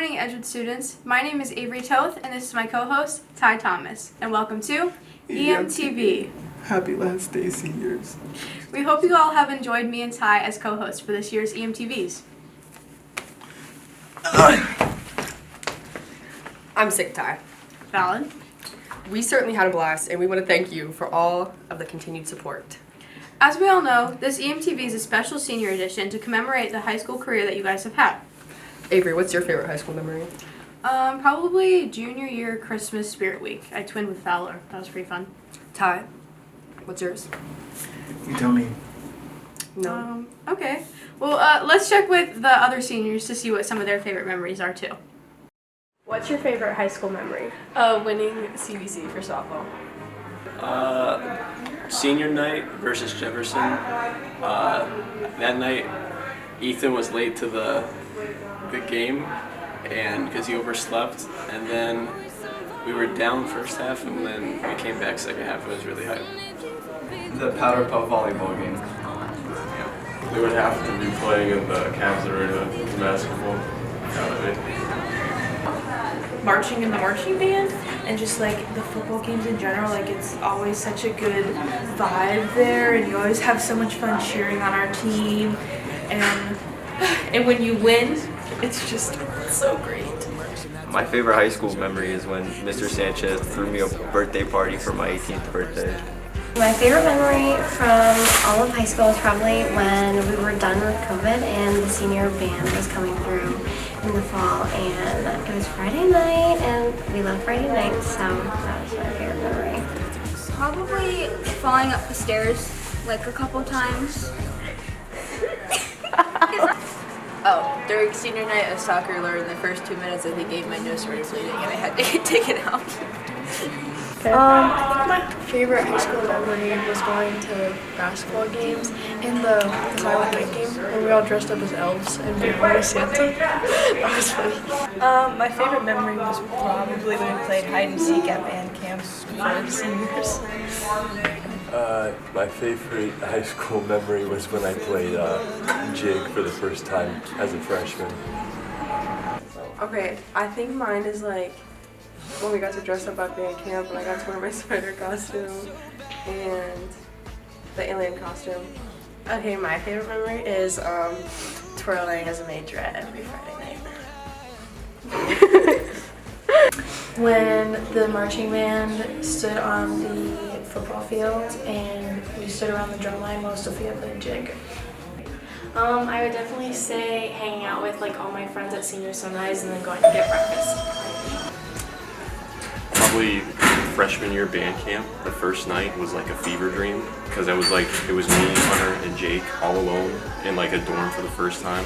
morning, Edgewood students. My name is Avery Toth, and this is my co-host, Ty Thomas. And welcome to EMTV. Happy last day, seniors. We hope you all have enjoyed me and Ty as co-hosts for this year's EMTVs. I'm sick, Ty. Valid. We certainly had a blast, and we want to thank you for all of the continued support. As we all know, this EMTV is a special senior edition to commemorate the high school career that you guys have had. Avery, what's your favorite high school memory? Probably junior year Christmas Spirit Week. I twinned with Fowler. That was pretty fun. Ty, what's yours? You tell me. No. Okay. Well, let's check with the other seniors to see what some of their favorite memories are too. What's your favorite high school memory? Winning CBC for softball. Senior night versus Jefferson. That night, Ethan was late to the game, and because he overslept, and then we were down first half, and then we came back second half. It was really hype. The powder puff volleyball game. They would have to be playing in the Cavs arena for basketball. Marching in the marching band and just like the football games in general, like it's always such a good vibe there, and you always have so much fun cheering on our team, and when you win, it's just so great. My favorite high school memory is when Mr. Sanchez threw me a birthday party for my 18th birthday. My favorite memory from all of high school was probably when we were done with COVID and the senior band was coming through in the fall, and it was Friday night, and we love Friday nights, so that was my favorite memory. Probably falling up the stairs like a couple times. During senior night of soccer, in the first 2 minutes, I think my nose started bleeding and I had to get taken out. I think my favorite high school memory was going to basketball games and the silent night game when we all dressed up as elves and we were Santa. That was funny. My favorite memory was probably when we played hide and seek at band camp for seniors. My favorite high school memory was when I played jig for the first time as a freshman. Okay, I think mine is like when we got to dress up at band camp and I got to wear my spider costume and the alien costume. Okay, my favorite memory is twirling as a majorette every Friday night. When the marching band stood on the football field and we stood around the drum line while Sophia played jig. I would definitely say hanging out with like all my friends at senior sunrise and then going to get breakfast. Probably freshman year band camp. The first night was like a fever dream because it was me, Hunter, and Jake all alone in like a dorm for the first time,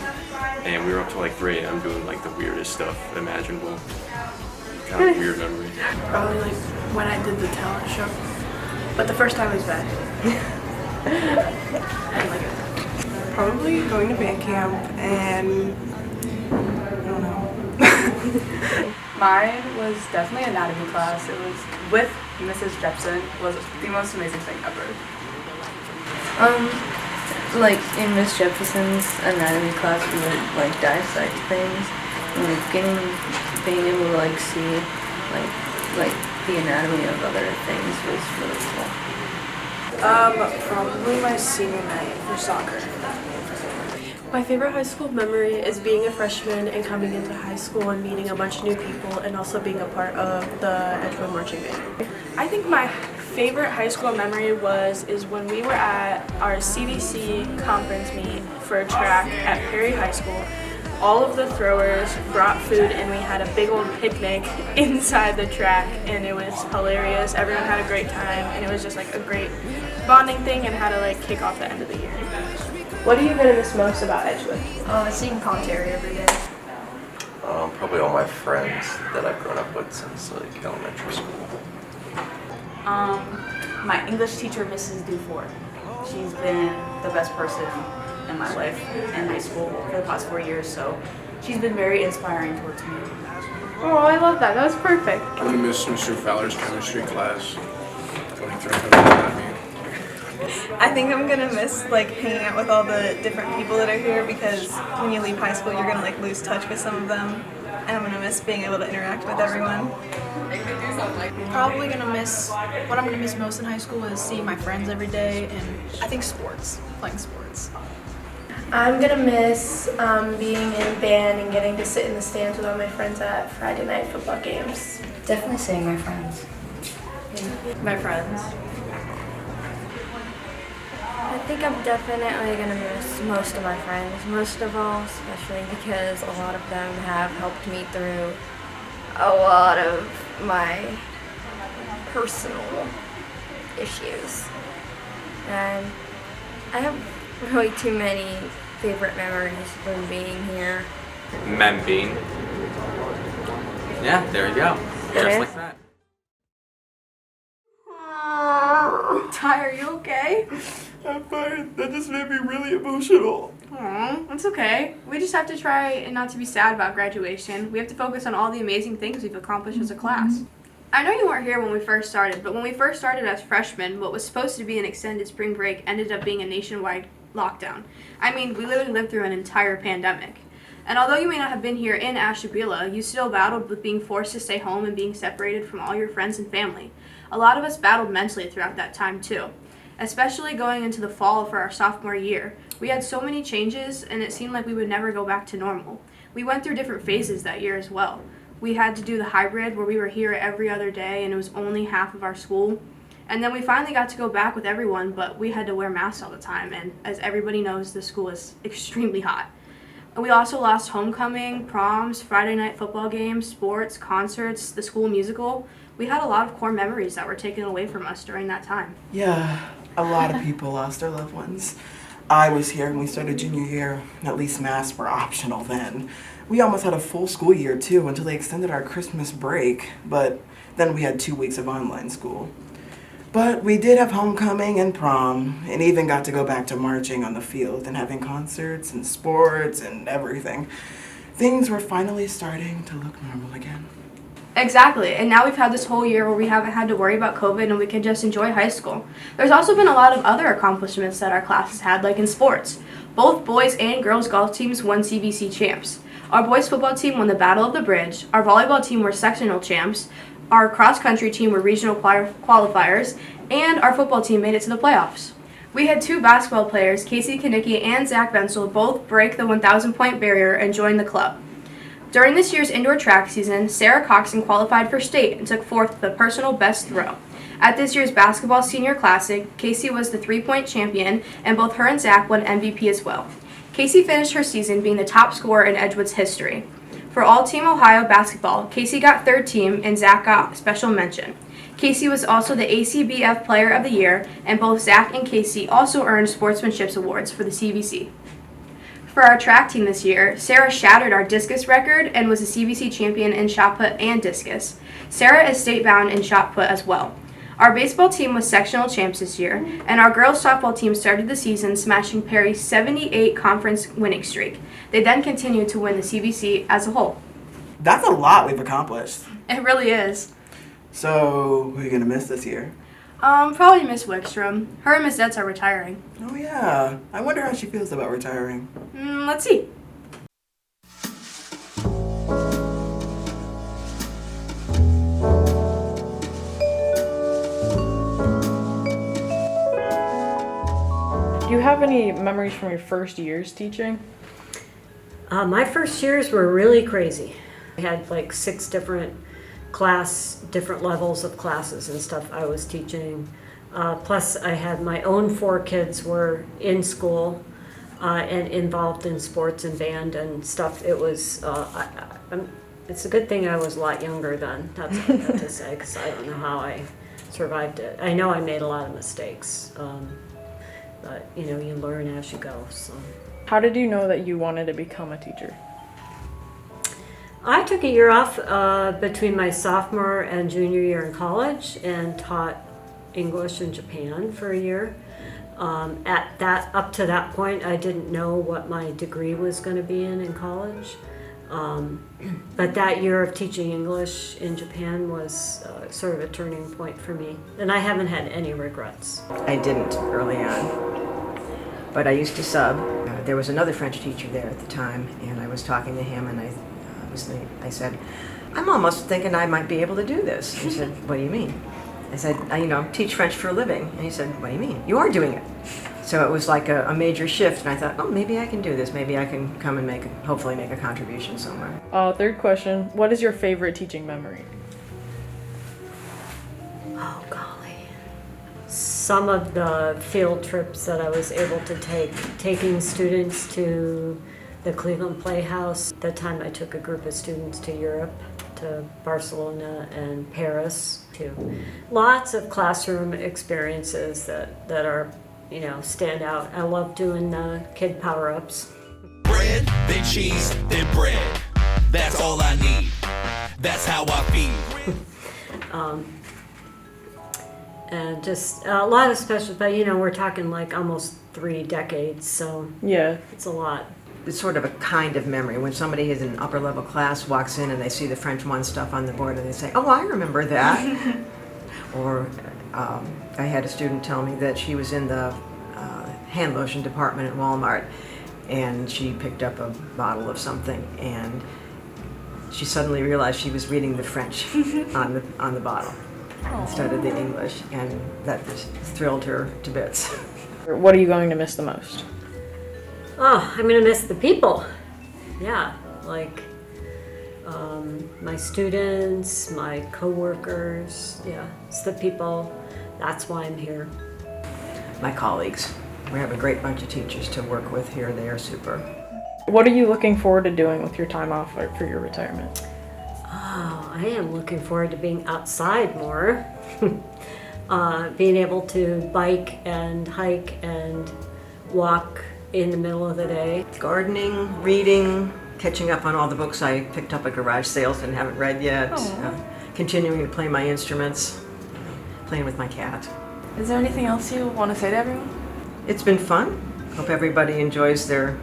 and we were up till like 3 a.m. doing like the weirdest stuff imaginable. Kind of weird memory. Probably like when I did the talent show, but the first time was bad. I didn't like it. Probably going to band camp and I don't know. Mine was definitely anatomy class. It was with Mrs. Jepson. It was the most amazing thing ever. Like in Miss Jefferson's anatomy class, we would like dissect things, and like being able to like see like the anatomy of other things was really cool. Probably my senior night for soccer. My favorite high school memory is being a freshman and coming into high school and meeting a bunch of new people and also being a part of the Edgewood marching band. I think my favorite high school memory is when we were at our CDC conference meet for track at Perry High School. All of the throwers brought food and we had a big old picnic inside the track, and it was hilarious. Everyone had a great time and it was just like a great bonding thing and how to like kick off the end of the year. What are you going to miss most about Edgewood? Seeing commentary every day. Probably all my friends that I've grown up with since like elementary school. My English teacher, Mrs. Dufour. She's been the best person in my life in high school for the past 4 years, so she's been very inspiring towards me. Oh, I love that. That was perfect. I'm going to miss Mr. Fowler's chemistry class. Going through that mean. I think I'm gonna miss like hanging out with all the different people that are here, because when you leave high school you're gonna like lose touch with some of them. I'm gonna miss being able to interact with everyone. Probably gonna miss, what I'm gonna miss most in high school is seeing my friends every day, and I think sports, playing sports. I'm gonna miss being in band and getting to sit in the stands with all my friends at Friday night football games. Definitely seeing my friends. My friends. I think I'm definitely going to miss most of my friends, most of all, especially because a lot of them have helped me through a lot of my personal issues. And I have really too many favorite memories from being here. Membean. Yeah, there you go. Just like that. Ty, are you okay? I'm fine. That just made me really emotional. Aw, that's okay. We just have to try and not to be sad about graduation. We have to focus on all the amazing things we've accomplished as a class. I know you weren't here when we first started, but when we first started as freshmen, what was supposed to be an extended spring break ended up being a nationwide lockdown. I mean, we literally lived through an entire pandemic. And although you may not have been here in Ashtabula, you still battled with being forced to stay home and being separated from all your friends and family. A lot of us battled mentally throughout that time too, especially going into the fall for our sophomore year. We had so many changes and it seemed like we would never go back to normal. We went through different phases that year as well. We had to do the hybrid where we were here every other day and it was only half of our school. And then we finally got to go back with everyone, but we had to wear masks all the time, and as everybody knows, the school is extremely hot. And we also lost homecoming, proms, Friday night football games, sports, concerts, the school musical. We had a lot of core memories that were taken away from us during that time. Yeah, a lot of people lost their loved ones. I was here when we started junior year, and at least masks were optional then. We almost had a full school year too until they extended our Christmas break, but then we had 2 weeks of online school. But we did have homecoming and prom, and even got to go back to marching on the field and having concerts and sports and everything. Things were finally starting to look normal again. Exactly, and now we've had this whole year where we haven't had to worry about COVID and we can just enjoy high school. There's also been a lot of other accomplishments that our classes had, like in sports. Both boys and girls golf teams won CBC champs. Our boys football team won the Battle of the Bridge, our volleyball team were sectional champs, our cross-country team were regional qualifiers, and our football team made it to the playoffs. We had 2 basketball players, Casey Kanicki and Zach Bensel, both break the 1,000-point barrier and join the club. During this year's indoor track season, Sarah Coxon qualified for state and took 4th with the personal best throw. At this year's basketball senior classic, Casey was the 3-point champion, and both her and Zach won MVP as well. Casey finished her season being the top scorer in Edgewood's history. For all Team Ohio basketball, Casey got 3rd team and Zach got special mention. Casey was also the ACBF Player of the Year, and both Zach and Casey also earned sportsmanship awards for the CVC. For our track team this year, Sarah shattered our discus record and was a CVC champion in shot put and discus. Sarah is state bound in shot put as well. Our baseball team was sectional champs this year, and our girls softball team started the season smashing Perry's 78 conference winning streak. They then continued to win the CVC as a whole. That's a lot we've accomplished. It really is. So, who are you going to miss this year? Probably Miss Wickstrom. Her and Miss Detz are retiring. Oh yeah, I wonder how she feels about retiring. Let's see. Do you have any memories from your first years teaching? My first years were really crazy. I had like 6 different levels of classes and stuff I was teaching. Plus I had my own 4 kids were in school and involved in sports and band and stuff. It was, it's a good thing I was a lot younger then, that's what I have to say, because I don't know how I survived it. I know I made a lot of mistakes, but you know, you learn as you go. So. How did you know that you wanted to become a teacher? I took a year off between my sophomore and junior year in college and taught English in Japan for a year. Up to that point, I didn't know what my degree was going to be in college. But that year of teaching English in Japan was sort of a turning point for me. And I haven't had any regrets. I didn't early on, but I used to sub. There was another French teacher there at the time, and I was talking to him, and I I said, I'm almost thinking I might be able to do this. He said, what do you mean? I said, I teach French for a living. And he said, what do you mean? You are doing it. So it was like a major shift, and I thought, oh, maybe I can do this. Maybe I can come and hopefully make a contribution somewhere. Third question, what is your favorite teaching memory? Oh, golly. Some of the field trips that I was able to take, taking students to the Cleveland Playhouse. The time I took a group of students to Europe, to Barcelona and Paris, to lots of classroom experiences that are, stand out. I love doing kid power-ups. Bread, then cheese, then bread. That's all I need. That's how I feel. And just a lot of special, but we're talking like almost 3 decades, so yeah, it's a lot. It's sort of a kind of memory. When somebody is in an upper level class, walks in and they see the French 1 stuff on the board and they say, oh, I remember that. Or I had a student tell me that she was in the hand lotion department at Walmart and she picked up a bottle of something and she suddenly realized she was reading the French on the bottle instead of the English, and that just thrilled her to bits. What are you going to miss the most? Oh, I'm gonna miss the people. Yeah, like my students, my coworkers. Yeah, it's the people. That's why I'm here. My colleagues. We have a great bunch of teachers to work with here. They are super. What are you looking forward to doing with your time off for your retirement? Oh, I am looking forward to being outside more. Being able to bike and hike and walk in the middle of the day. Gardening, reading, catching up on all the books I picked up at garage sales and haven't read yet. Continuing to play my instruments, playing with my cat. Is there anything else you want to say to everyone? It's been fun. Hope everybody enjoys the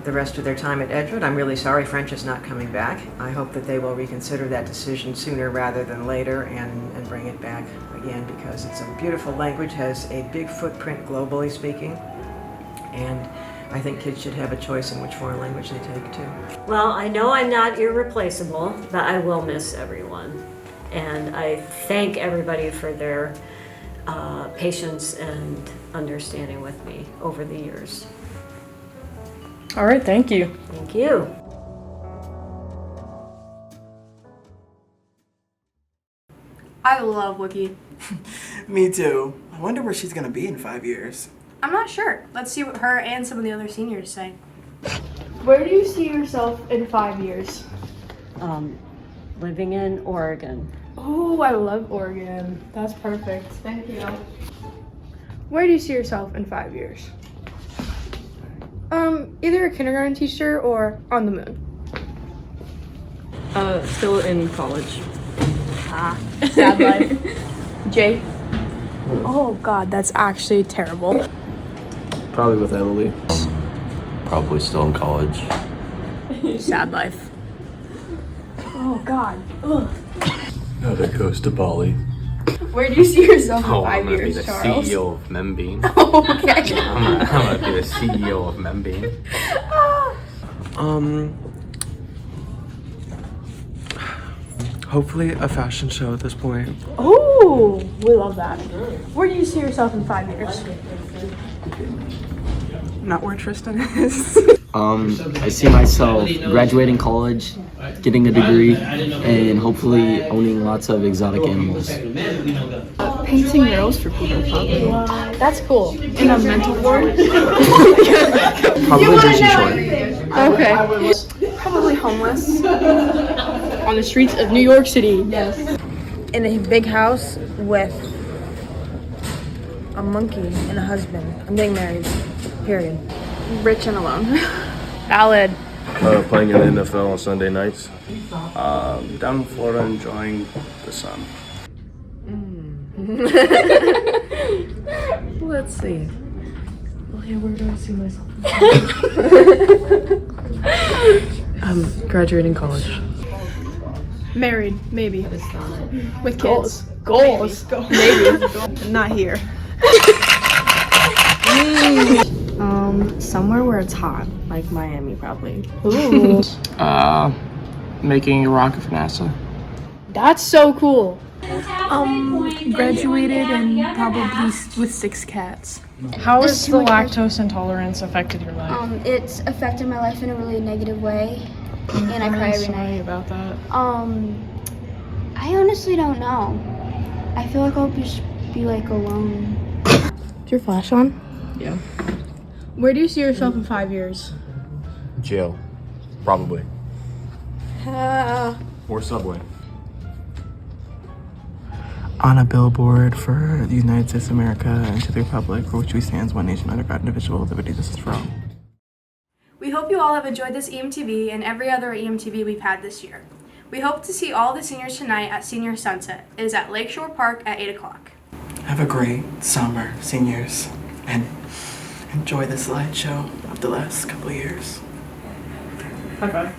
rest of their time at Edgewood. I'm really sorry French is not coming back. I hope that they will reconsider that decision sooner rather than later and bring it back again, because it's a beautiful language, has a big footprint globally speaking, and I think kids should have a choice in which foreign language they take too. Well, I know I'm not irreplaceable, but I will miss everyone. And I thank everybody for their patience and understanding with me over the years. All right, thank you. Thank you. I love Wiki. Me too. I wonder where she's gonna be in 5 years. I'm not sure. Let's see what her and some of the other seniors say. Where do you see yourself in 5 years? Living in Oregon. Oh, I love Oregon. That's perfect. Thank you. Where do you see yourself in 5 years? Either a kindergarten teacher or on the moon. Still in college. Sad life. Jay? Oh God, that's actually terrible. Probably with Emily. Probably still in college. Sad life. Oh God. Ugh. Another goes to Bali. Where do you see yourself in 5 I'm gonna be years, the Charles? CEO of Membean. Okay. I'm gonna be the CEO of Membean. Hopefully a fashion show at this point. Oh, we love that. Where do you see yourself in 5 years? Not where Tristan is. I see myself graduating college, getting a degree, and hopefully owning lots of exotic animals. Painting murals for people, probably. That's cool. In a mental ward? Probably Jersey Shore. Okay. Probably homeless. On the streets of New York City. Yes. In a big house with a monkey and a husband. I'm getting married. Period. Rich and alone. Valid. Playing in the NFL on Sunday nights. Down in Florida enjoying the sun. Let's see. Well, yeah, where do I see myself? Graduating college. Married, maybe. With kids. Goals. Maybe. Not here. Somewhere where it's hot, like Miami, probably. Ooh. making a rocket for NASA. That's so cool. Graduated and probably with 6 cats. How has the lactose intolerance affected your life? It's affected my life in a really negative way, and I cry every night. About that. I honestly don't know. I feel like I'll just be like alone. Is your flash on? Yeah. Where do you see yourself in 5 years? Jail. Probably. Or Subway. On a billboard for the United States of America and to the republic for which we stand, one nation under God, indivisible, with liberty and justice for all. We hope you all have enjoyed this EMTV and every other EMTV we've had this year. We hope to see all the seniors tonight at Senior Sunset. It is at Lakeshore Park at 8 o'clock. Have a great summer, seniors, and enjoy the slideshow of the last couple of years. High five.